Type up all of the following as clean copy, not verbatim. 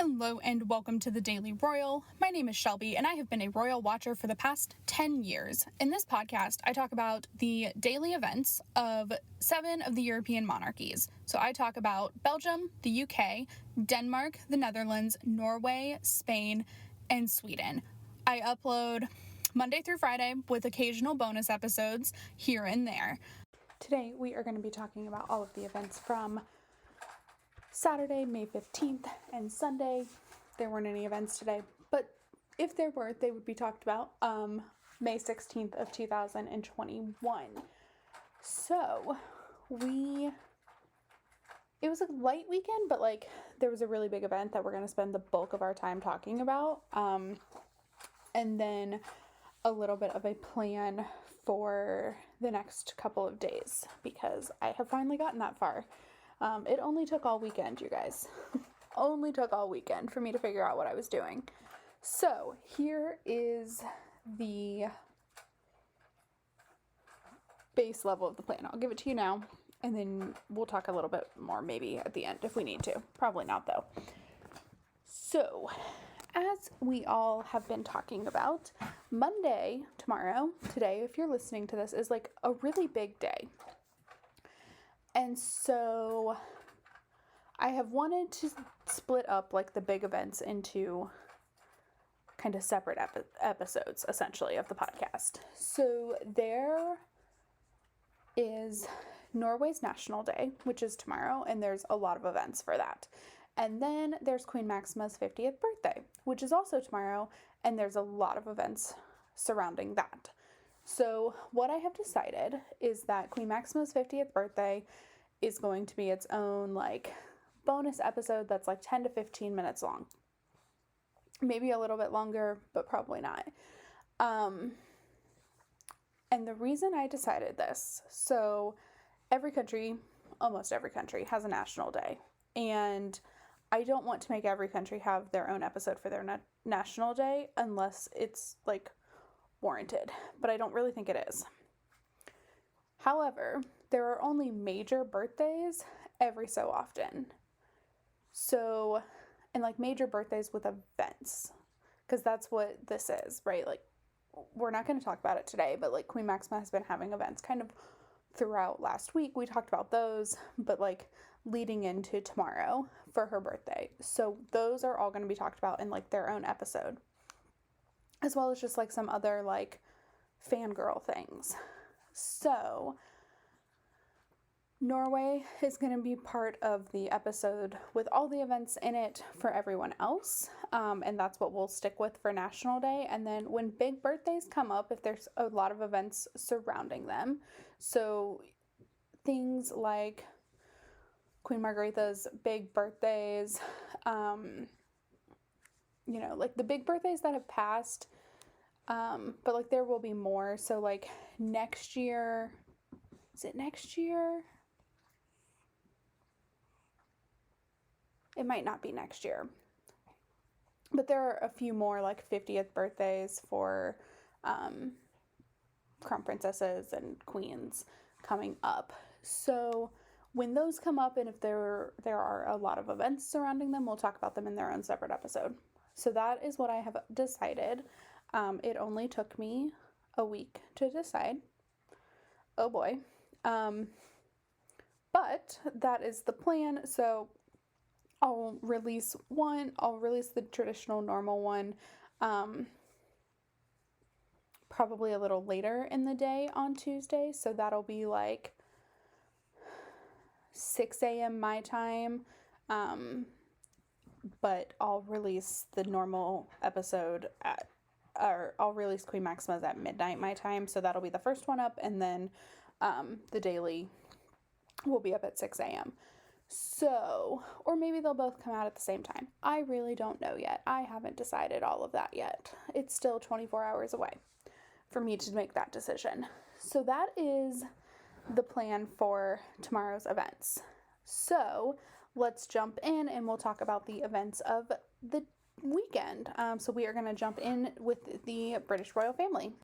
Hello and welcome to the Daily Royal. My name is Shelby and I have been a royal watcher for the past 10 years. In this podcast, I talk about the daily events of 7 of the European monarchies. So I talk about Belgium, the UK, Denmark, the Netherlands, Norway, Spain, and Sweden. I upload Monday through Friday with occasional bonus episodes here and there. Today we are going to be talking about all of the events from Saturday, May 15th, and Sunday. There weren't any events today, but if there were, they would be talked about May 16th of 2021. So, it was a light weekend, but there was a really big event that we're going to spend the bulk of our time talking about. And then a little bit of a plan for the next couple of days, because I have finally gotten that far. It only took all weekend, you guys. Only took all weekend for me to figure out what I was doing. So, here is the base level of the plan. I'll give it to you now, and then we'll talk a little bit more maybe at the end if we need to. Probably not, though. So, as we all have been talking about, Monday, today, if you're listening to this, is a really big day. And so I have wanted to split up the big events into kind of separate episodes, essentially, of the podcast. So there is Norway's National Day, which is tomorrow, and there's a lot of events for that. And then there's Queen Maxima's 50th birthday, which is also tomorrow, and there's a lot of events surrounding that. So what I have decided is that Queen Maxima's 50th birthday is going to be its own bonus episode that's 10 to 15 minutes long. Maybe a little bit longer, but probably not. And the reason I decided this, so almost every country has a national day. And I don't want to make every country have their own episode for their national day unless it's warranted, but I don't really think it is. However, there are only major birthdays every so often. So, and major birthdays with events, because that's what this is, right? We're not going to talk about it today, but Queen Maxima has been having events kind of throughout last week. We talked about those, but leading into tomorrow for her birthday. So those are all going to be talked about in their own episode, as well as just some other fangirl things. So Norway is going to be part of the episode with all the events in it for everyone else. And that's what we'll stick with for National Day. And then when big birthdays come up, if there's a lot of events surrounding them, so things like Queen Margaretha's big birthdays, the big birthdays that have passed, but there will be more. So next year, is it next year? It might not be next year, but there are a few more 50th birthdays for crown princesses and queens coming up. So when those come up, and if there are a lot of events surrounding them, we'll talk about them in their own separate episode. So that is what I have decided. It only took me a week to decide. Oh boy. But that is the plan. So I'll release the traditional normal one, probably a little later in the day on Tuesday. So that'll be 6 a.m. my time. But I'll release the normal episode I'll release Queen Maxima's at midnight my time. So that'll be the first one up. And then, the daily will be up at 6 a.m. So, or maybe they'll both come out at the same time. I really don't know yet. I haven't decided all of that yet. It's still 24 hours away for me to make that decision. So that is the plan for tomorrow's events. So let's jump in and we'll talk about the events of the weekend. So we are going to jump in with the British royal family.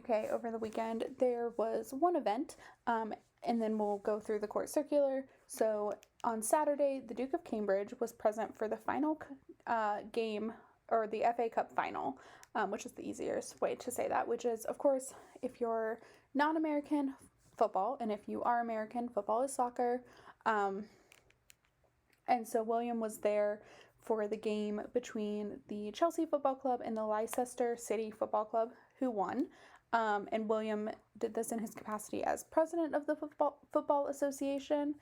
UK over the weekend, there was one event, and then we'll go through the court circular. So on Saturday, the Duke of Cambridge was present for the final game, or the FA Cup final, which is the easiest way to say that, which is, of course, if you're not American, football, and if you are American, football is soccer. And so William was there for the game between the Chelsea Football Club and the Leicester City Football Club, who won. And William did this in his capacity as president of the Football Association.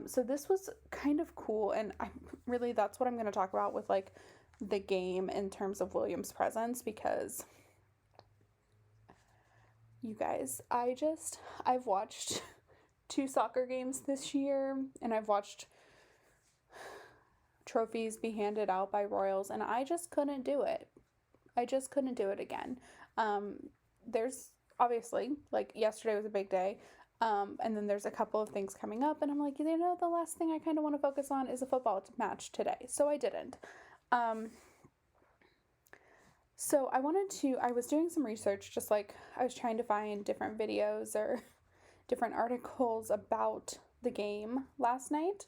So this was kind of cool, and that's what I'm going to talk about with like the game in terms of William's presence, because you guys, I've watched 2 soccer games this year, and I've watched trophies be handed out by royals, and I just couldn't do it. I just couldn't do it again. There's obviously, like, yesterday was a big day, and then there's a couple of things coming up, and I'm like, the last thing I kind of want to focus on is a football match today, so I didn't. So I was doing some research, just like I was trying to find different videos or different articles about the game last night.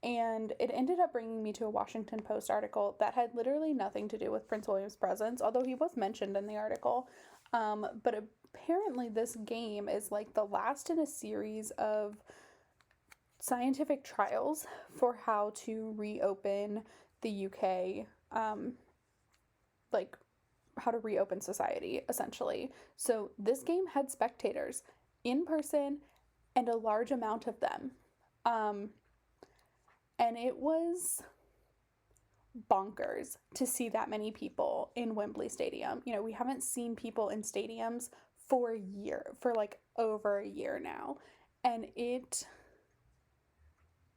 And it ended up bringing me to a Washington Post article that had literally nothing to do with Prince William's presence, although he was mentioned in the article. But apparently this game is like the last in a series of scientific trials for how to reopen the UK, like how to reopen society, essentially. So this game had spectators in person and a large amount of them. And it was bonkers to see that many people in Wembley Stadium. We haven't seen people in stadiums for like over a year now. And it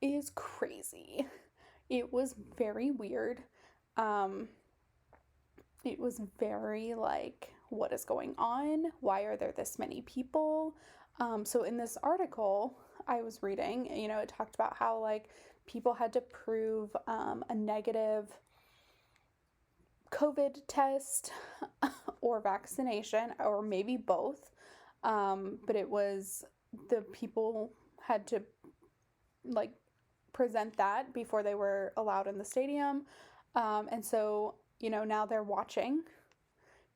is crazy. It was very weird. It was very like, what is going on? Why are there this many people? So in this article I was reading, it talked about how like people had to prove a negative COVID test or vaccination, or maybe both. But it was, the people had to like present that before they were allowed in the stadium. And so, now they're watching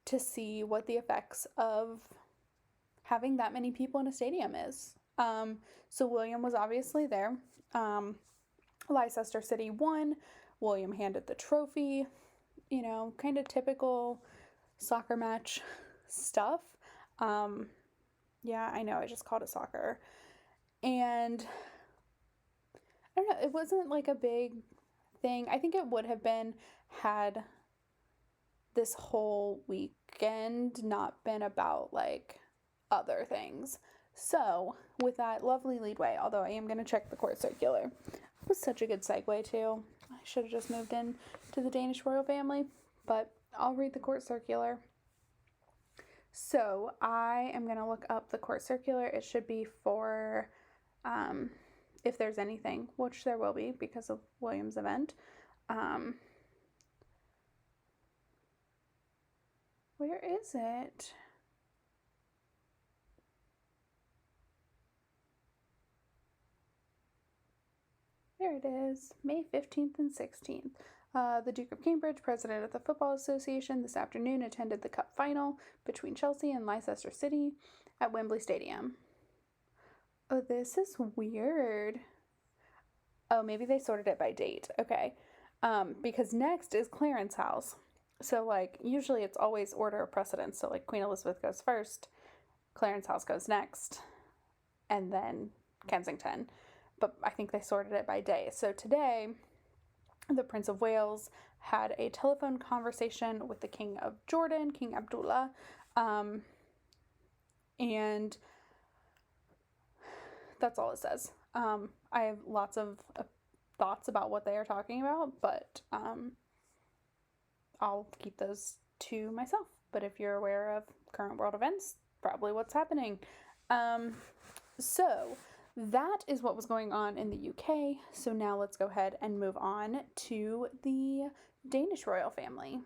to see what the effects of having that many people in a stadium is. So William was obviously there. Leicester City won. William handed the trophy, kind of typical soccer match stuff. Yeah, I know, I just called it soccer. And I don't know, it wasn't like a big thing. I think it would have been had this whole weekend not been about like other things. So with that lovely leadway, although I am going to check the court circular, it was such a good segue too. I should have just moved in to the Danish royal family, but I'll read the court circular. So I am going to look up the court circular. It should be for if there's anything, which there will be because of William's event. Where is it? There it is, May 15th and 16th. The Duke of Cambridge, president of the Football Association, this afternoon attended the cup final between Chelsea and Leicester City at Wembley Stadium. Oh, this is weird. Oh, maybe they sorted it by date. Okay. Because next is Clarence House. So, like, usually it's always order of precedence. So, like, Queen Elizabeth goes first, Clarence House goes next, and then Kensington. But I think they sorted it by day. So today, the Prince of Wales had a telephone conversation with the King of Jordan, King Abdullah, and that's all it says. I have lots of thoughts about what they are talking about, but I'll keep those to myself. But if you're aware of current world events, probably what's happening. So that is what was going on in the UK. So now let's go ahead and move on to the Danish royal family.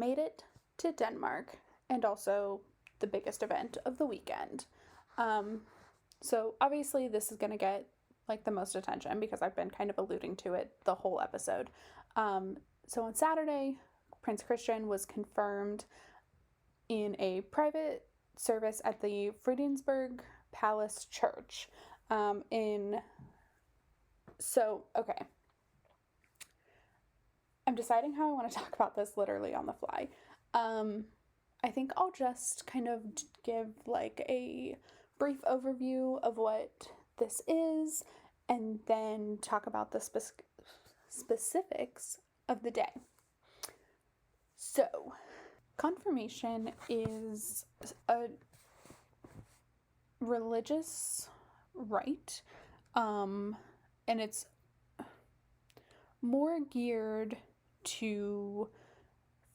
made it to Denmark, and also the biggest event of the weekend. So obviously this is going to get like the most attention because I've been kind of alluding to it the whole episode. So on Saturday, Prince Christian was confirmed in a private service at the Fredensborg Palace Church. Okay. I'm deciding how I want to talk about this literally on the fly. I think I'll just kind of give like a brief overview of what this is and then talk about the specifics of the day. So, confirmation is a religious rite, and it's more geared to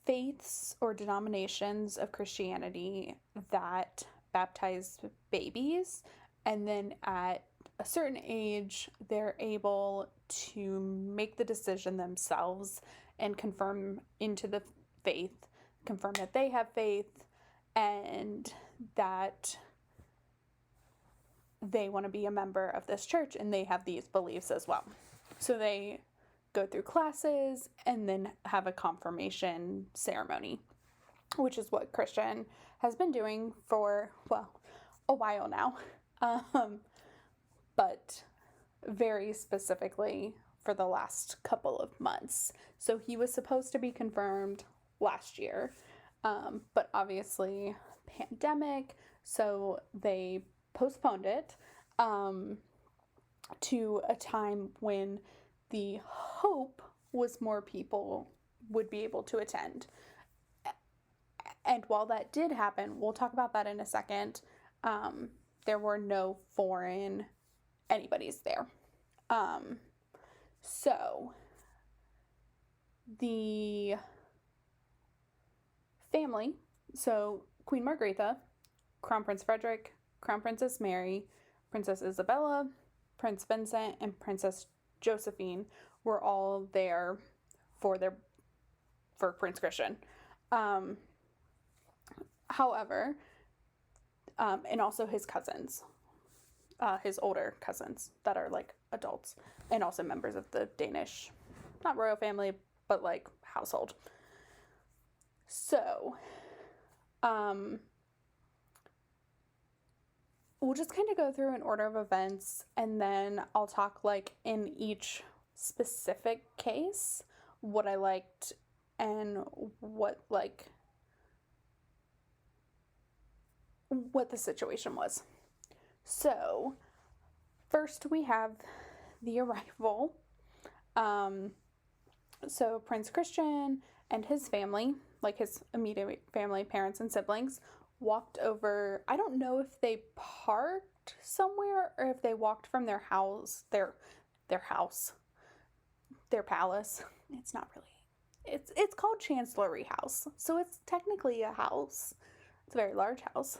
faiths or denominations of Christianity that baptize babies, and then at a certain age they're able to make the decision themselves and confirm into the faith, confirm that they have faith and that they want to be a member of this church and they have these beliefs as well. So they go through classes and then have a confirmation ceremony, which is what Christian has been doing for, well, a while now, but very specifically for the last couple of months. So he was supposed to be confirmed last year, but obviously pandemic, so they postponed it to a time when the hope was more people would be able to attend. And while that did happen, we'll talk about that in a second, there were no foreign anybody's there. So the family, so Queen Margrethe, Crown Prince Frederick, Crown Princess Mary, Princess Isabella, Prince Vincent, and Princess Josephine were all there for Prince Christian. However, and also his cousins, his older cousins that are like adults and also members of the Danish, not royal family, but like household. So, we'll just kind of go through an order of events and then I'll talk like in each specific case what I liked and what the situation was. So first we have the arrival. So Prince Christian and his family, like his immediate family, parents and siblings, walked over. I don't know if they parked somewhere or if they walked from their house, their palace. It's not really. It's called Chancellery House, so it's technically a house. It's a very large house.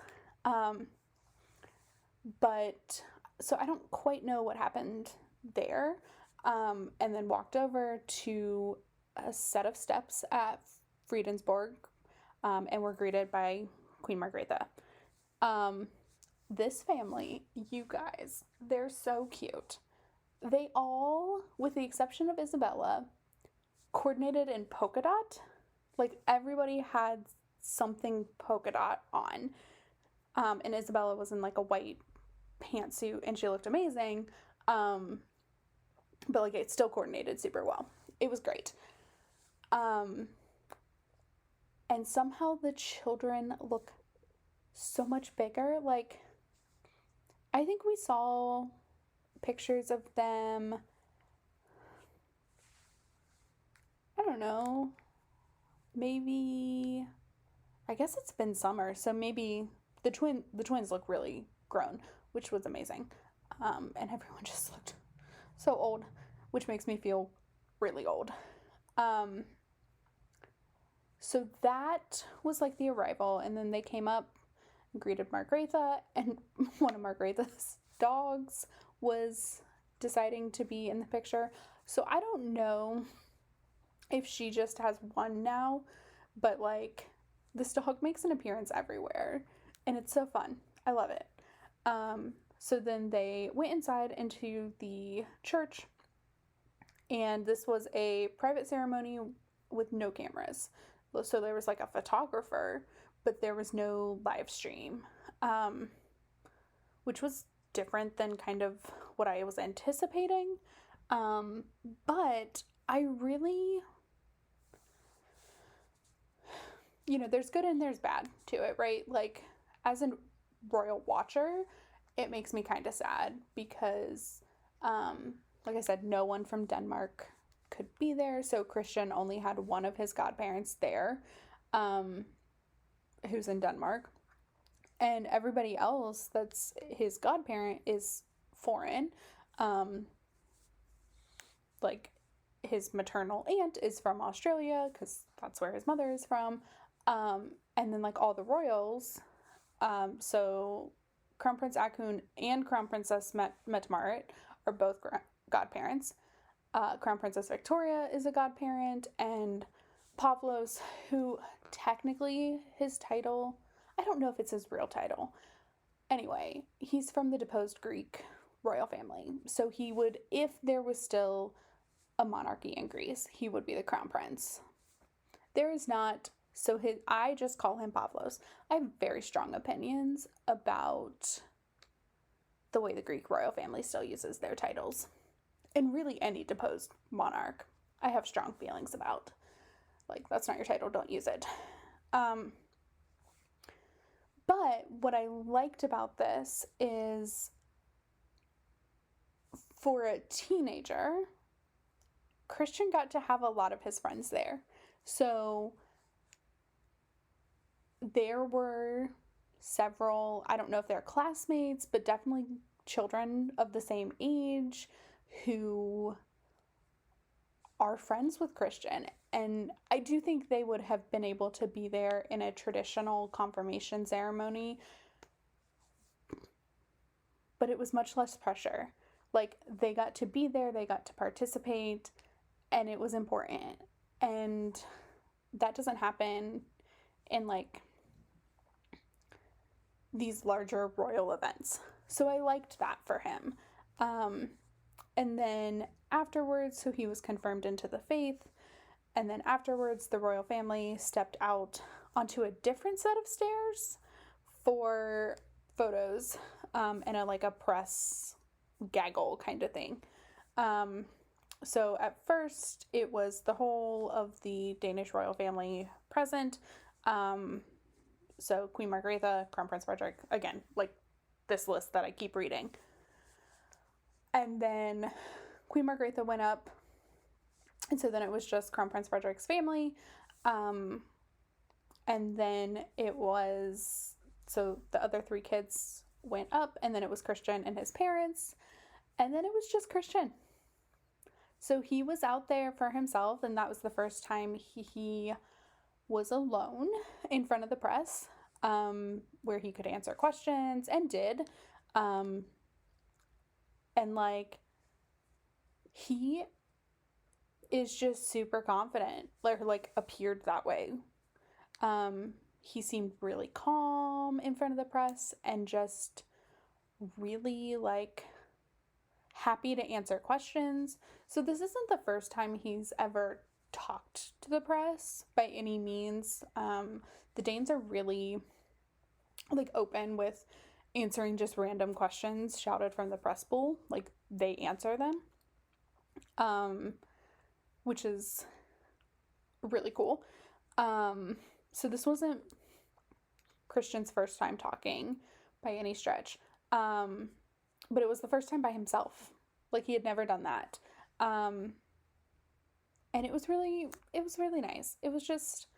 But so I don't quite know what happened there. And then walked over to a set of steps at Fredensborg, and were greeted by Queen Margrethe. This family, you guys, they're so cute. They all, with the exception of Isabella, coordinated in polka dot. Like everybody had something polka dot on. And Isabella was in like a white pantsuit and she looked amazing. But like it still coordinated super well. It was great. And somehow the children look so much bigger. Like, I think we saw pictures of them, I don't know, maybe, I guess it's been summer, so maybe the twins look really grown, which was amazing. And everyone just looked so old, which makes me feel really old. So that was like the arrival, and then they came up and greeted Margrethe, and one of Margrethe's dogs was deciding to be in the picture. So I don't know if she just has one now, but like this dog makes an appearance everywhere, and it's so fun. I love it. So then they went inside into the church, and this was a private ceremony with no cameras. So there was like a photographer, but there was no live stream, which was different than kind of what I was anticipating. But I really, there's good and there's bad to it, right? Like, as a royal watcher, it makes me kind of sad because, like I said, no one from Denmark could be there. So Christian only had one of his godparents there, who's in Denmark. And everybody else that's his godparent is foreign. Like, his maternal aunt is from Australia because that's where his mother is from. And then, like, all the royals, so Crown Prince Haakon and Crown Princess Mette-Marit are both godparents. Crown Princess Victoria is a godparent, and Pavlos, who technically his title, I don't know if it's his real title. Anyway, he's from the deposed Greek royal family. So he would, if there was still a monarchy in Greece, he would be the crown prince. There is not, I just call him Pavlos. I have very strong opinions about the way the Greek royal family still uses their titles. And really any deposed monarch, I have strong feelings about. Like, that's not your title, don't use it. But what I liked about this is, for a teenager, Christian got to have a lot of his friends there. So there were several, I don't know if they're classmates, but definitely children of the same age who are friends with Christian. And I do think they would have been able to be there in a traditional confirmation ceremony, but it was much less pressure. Like, they got to be there, they got to participate, and it was important. And that doesn't happen in, like, these larger royal events. So I liked that for him. And then afterwards, so he was confirmed into the faith. And then afterwards, the royal family stepped out onto a different set of stairs for photos, and a press gaggle kind of thing. So at first, it was the whole of the Danish royal family present. So Queen Margrethe, Crown Prince Frederick, again, like this list that I keep reading. And then Queen Margrethe went up, and so then it was just Crown Prince Frederick's family. And then it was, so the other three kids went up, and then it was Christian and his parents, and then it was just Christian. So he was out there for himself, and that was the first time he was alone in front of the press, where he could answer questions, and did. And like, he is just super confident, like appeared that way. He seemed really calm in front of the press and just really like happy to answer questions. So this isn't the first time he's ever talked to the press by any means. The Danes are really like open with answering just random questions shouted from the press pool. Like, they answer them, which is really cool. So this wasn't Christian's first time talking by any stretch, but it was the first time by himself. Like, he had never done that, and it was really nice. It was just,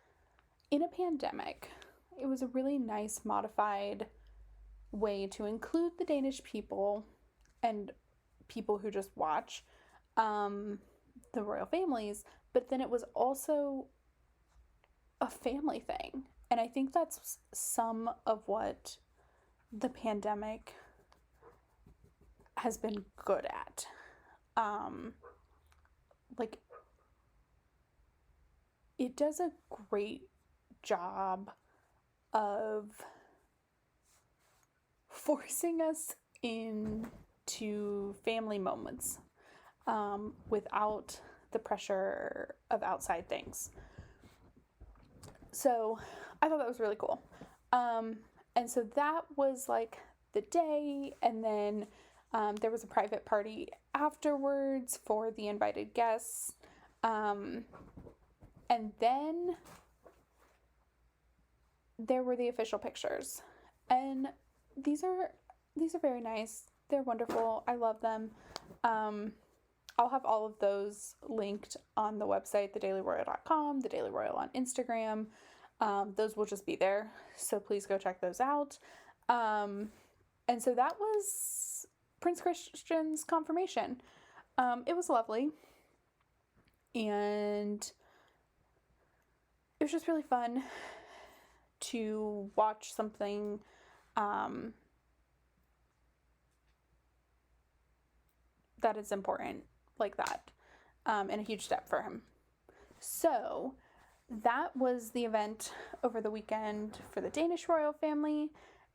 in a pandemic, it was a really nice modified way to include the Danish people and people who just watch the royal families, but then it was also a family thing. And I think that's some of what the pandemic has been good at. Like, it does a great job of forcing us into family moments without the pressure of outside things. So I thought that was really cool. And so that was like the day, and then there was a private party afterwards for the invited guests. And then there were the official pictures. And these are very nice. They're wonderful. I love them. I'll have all of those linked on the website, thedailyroyal.com, The Daily Royal on Instagram. Those will just be there, so please go check those out. And so that was Prince Christian's confirmation. It was lovely, and it was just really fun to watch something that is important like that, and a huge step for him. So that was the event over the weekend for the Danish royal family,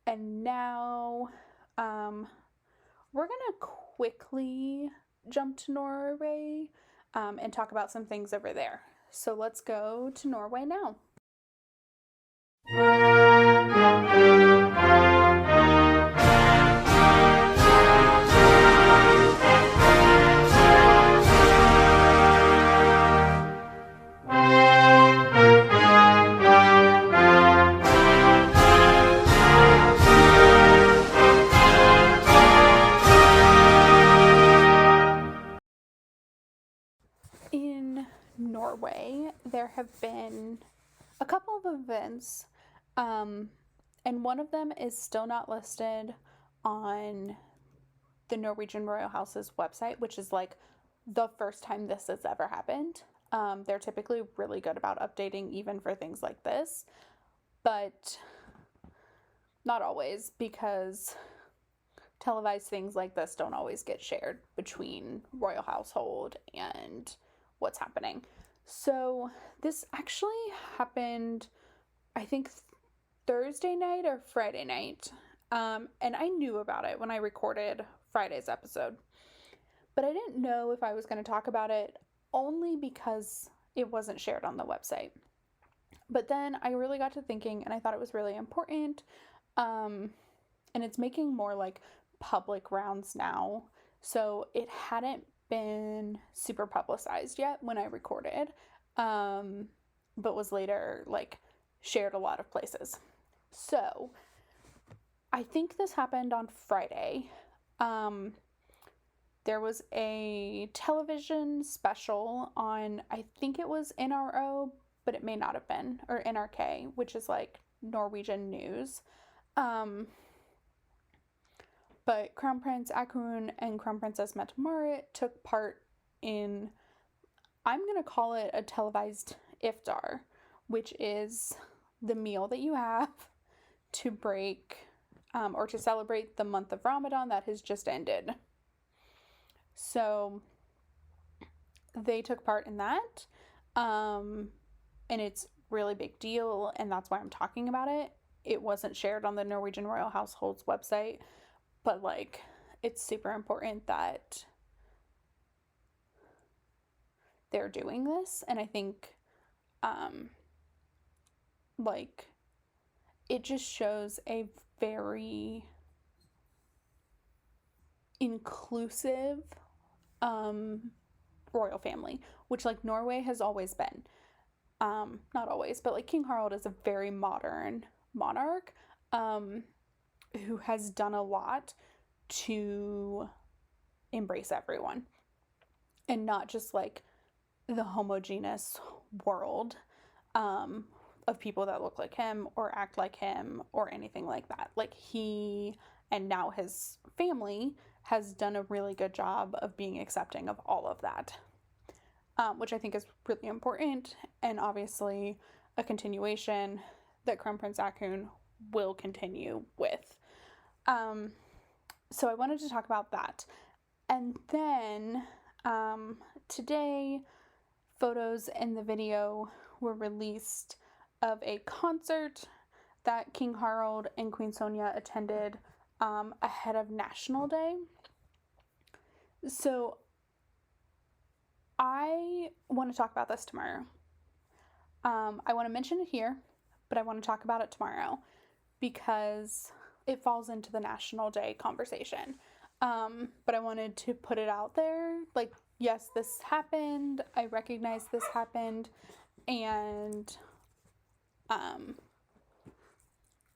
and now we're gonna quickly jump to Norway and talk about some things over there. So let's go to Norway now. In Norway, there have been a couple of events, and one of them is still not listed on the Norwegian Royal House's website, which is like the first time this has ever happened. They're typically really good about updating even for things like this, but not always, because televised things like this don't always get shared between royal household and what's happening. So this actually happened, I think, Thursday night or Friday night. And I knew about it when I recorded Friday's episode, but I didn't know if I was going to talk about it only because it wasn't shared on the website. But then I really got to thinking, and I thought it was really important. And it's making more like public rounds now. So it hadn't been super publicized yet when I recorded, but was later like shared a lot of places. So I think this happened on Friday. There was a television special on, I think it was NRO, but it may not have been, or NRK, which is like Norwegian news. But Crown Prince Haakon and Crown Princess Mette-Marit took part in, I'm going to call it a televised Iftar, which is the meal that you have to break or to celebrate the month of Ramadan that has just ended. So they took part in that, and it's really big deal, and that's why I'm talking about it. It wasn't shared on the Norwegian Royal Household's website, but like it's super important that they're doing this, and I think like it just shows a very inclusive royal family, which like Norway has always been. Not always, but like King Harald is a very modern monarch who has done a lot to embrace everyone and not just like the homogeneous world of people that look like him or act like him or anything like that. Like he and now his family has done a really good job of being accepting of all of that, which I think is really important, and obviously a continuation that Crown Prince Haakon will continue with. So I wanted to talk about that. And then today, photos and the video were released of a concert that King Harold and Queen Sonia attended ahead of National Day. So I want to talk about this tomorrow. I want to mention it here, but I want to talk about it tomorrow because it falls into the National Day conversation. But I wanted to put it out there. Like, yes, this happened. I recognize this happened. And,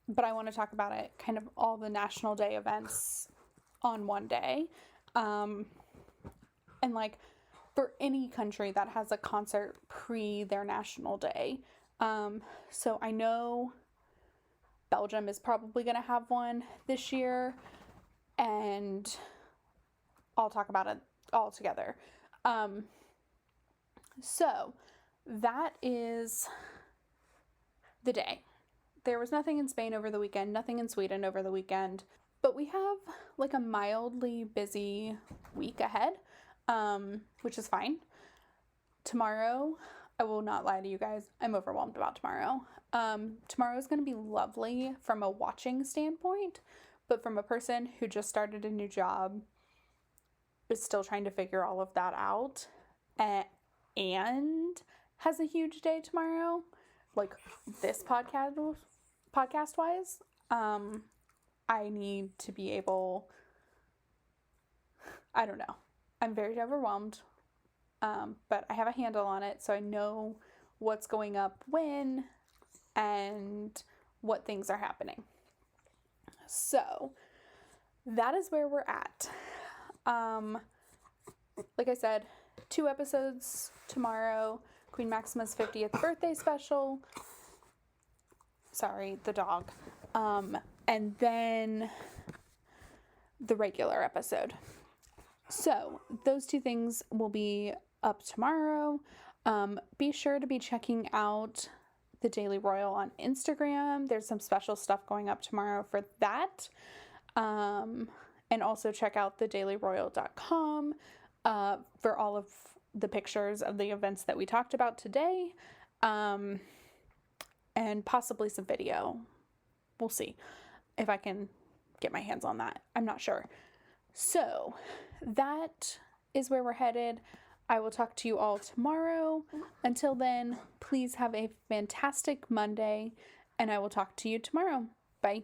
but I want to talk about it, kind of all the National Day events on one day. And like, for any country that has a concert pre their National Day. So I know Belgium is probably going to have one this year, and I'll talk about it all together. So that is the day. There was nothing in Spain over the weekend, nothing in Sweden over the weekend, but we have like a mildly busy week ahead, which is fine. Tomorrow, I will not lie to you guys, I'm overwhelmed about tomorrow. Tomorrow is going to be lovely from a watching standpoint, but from a person who just started a new job, is still trying to figure all of that out, and has a huge day tomorrow, like this podcast wise, I need to be able, I don't know, I'm very overwhelmed, but I have a handle on it, so I know what's going up when and what things are happening. So that is where we're at. Like I said, 2 episodes tomorrow, Queen Maxima's 50th birthday special. Sorry, the dog. And then the regular episode. So those 2 things will be up tomorrow. Be sure to be checking out the Daily Royal on Instagram. There's some special stuff going up tomorrow for that. And also check out thedailyroyal.com for all of the pictures of the events that we talked about today, and possibly some video. We'll see if I can get my hands on that. I'm not sure. So that is where we're headed. I will talk to you all tomorrow. Until then, please have a fantastic Monday, and I will talk to you tomorrow. Bye.